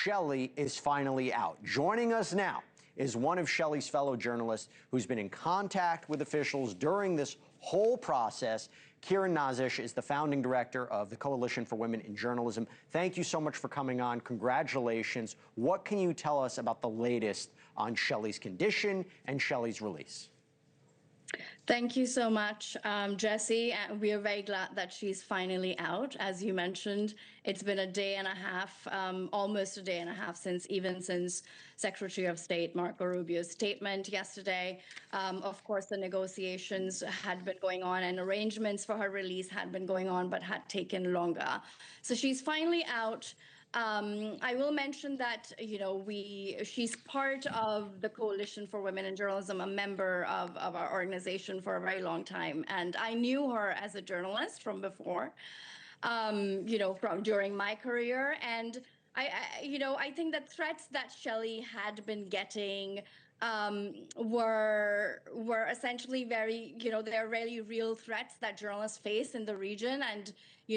Shelley is finally out. Joining us now is one of Shelley's fellow journalists who's been in contact with officials during this whole process. Kiran Nazish is the founding director of the Coalition for Women in Journalism. Thank you so much for coming on. Congratulations. What can you tell us about the latest on Shelley's condition and Shelley's release? Thank you so much, Jesse. We are very glad that she's finally out. As you mentioned, it's been a day and a half, almost a day and a half since Secretary of State Marco Rubio's statement yesterday. Of course, the negotiations had been going on and arrangements for her release had been going on, but had taken longer. So she's finally out. I will mention that, she's part of the Coalition for Women in Journalism, a member of our organization for a very long time. And I knew her as a journalist from before, from during my career. And I think that threats that Shelley had been getting were essentially very, they're really real threats that journalists face in the region. And,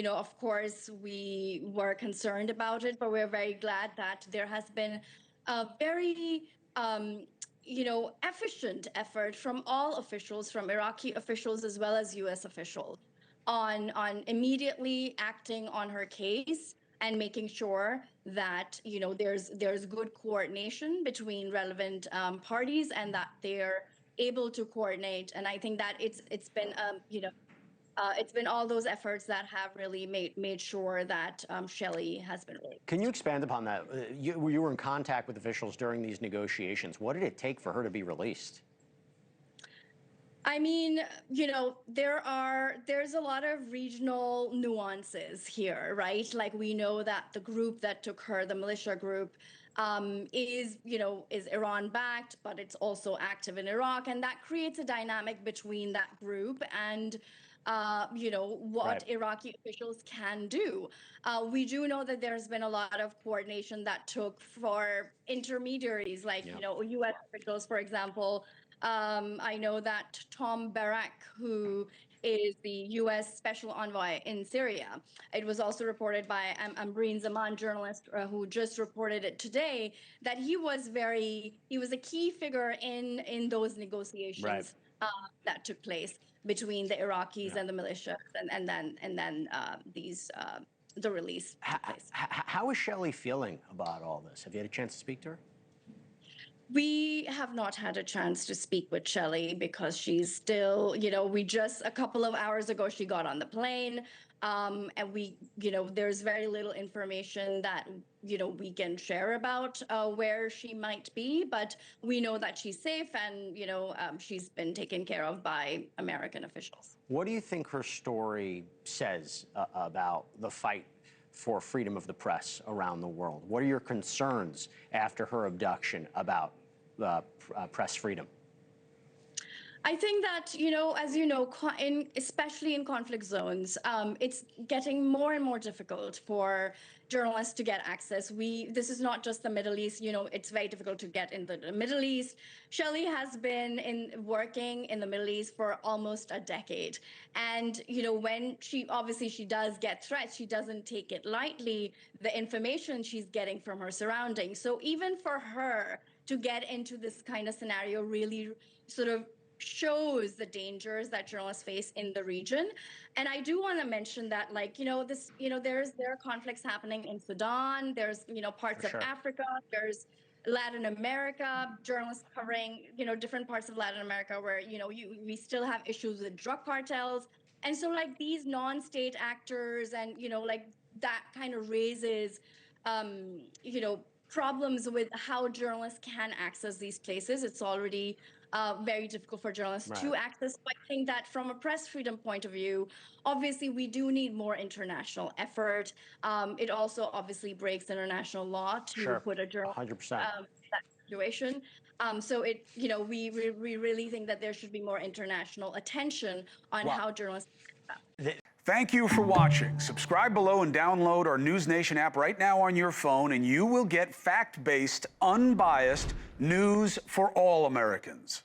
of course, we were concerned about it, but we're very glad that there has been a very, efficient effort from all officials, from Iraqi officials as well as U.S. officials, on immediately acting on her case and making sure that there's good coordination between relevant parties and that they're able to coordinate. And I think that it's been it's been all those efforts that have really made sure that Shelley has been released. Can you expand upon that? You were in contact with officials during these negotiations. What did it take for her to be released? I mean, there's a lot of regional nuances here, right? Like, we know that the group that took her, the militia group, is Iran-backed, but it's also active in Iraq, and that creates a dynamic between that group and what right. Iraqi officials can do. We do know that there's been a lot of coordination that took for intermediaries, like, U.S. officials, for example. I know that Tom Barak, who is the U.S. Special Envoy in Syria, it was also reported by Ambreen Zaman, journalist, who just reported it today, that he was a key figure in those negotiations right. That took place between the Iraqis and the militias, and then the release took place. How is Shelley feeling about all this? Have you had a chance to speak to her? We have not had a chance to speak with Shelley because she's still, we just a couple of hours ago, she got on the plane. And there's very little information that, we can share about where she might be, but we know that she's safe and, she's been taken care of by American officials. What do you think her story says about the fight for freedom of the press around the world? What are your concerns after her abduction about press freedom? I think that, as you know, especially in conflict zones, it's getting more and more difficult for journalists to get access. This is not just the Middle East, it's very difficult to get in the Middle East. Shelley has been working in the Middle East for almost a decade. And, when she does get threats, she doesn't take it lightly, the information she's getting from her surroundings. So even for her to get into this kind of scenario really sort of shows the dangers that journalists face in the region. And I do want to mention that, there are conflicts happening in Sudan, there's, parts of Africa, there's Latin America, journalists covering, different parts of Latin America where, we still have issues with drug cartels. And so, these non-state actors and, that kind of raises, problems with how journalists can access these places. It's already very difficult for journalists right. to access. So I think that from a press freedom point of view, obviously we do need more international effort. It also obviously breaks international law to put a journalist in that situation. So we really think that there should be more international attention on how journalists. Thank you for watching. Subscribe below and download our NewsNation app right now on your phone, and you will get fact-based, unbiased news for all Americans.